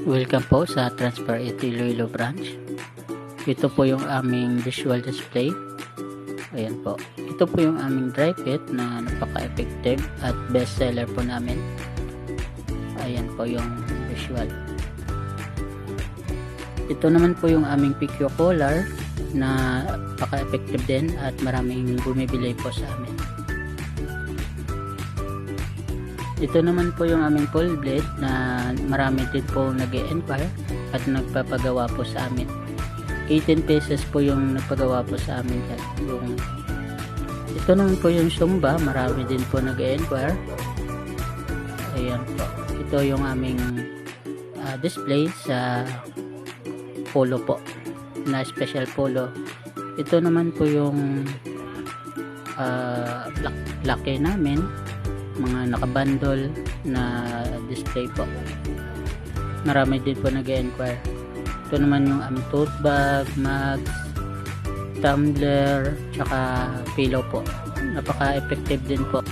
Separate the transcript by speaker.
Speaker 1: Welcome po sa Transfer Iloilo branch. Ito po yung aming visual display. Ayan po. Ito po yung aming dry fit na napaka-effective at best seller po namin. Ayan po yung visual. Ito naman po yung aming PQ collar na napaka-effective din at maraming bumibili po sa amin. Ito naman po yung aming full blade na marami din po nag-e-enquire at nagpapagawa po sa amin. 18 pesos po yung nagpagawa po sa amin. Ito naman po yung Sumba, marami din po nag-e-enquire. Ayan po. Ito yung aming display sa polo po, na special polo. Ito naman po yung laki namin, mga nakabundle na display po. Marami din po nag-enquire. Ito naman yung aming tote bag, mugs, tumbler, tsaka pillow po. Napaka-effective din po.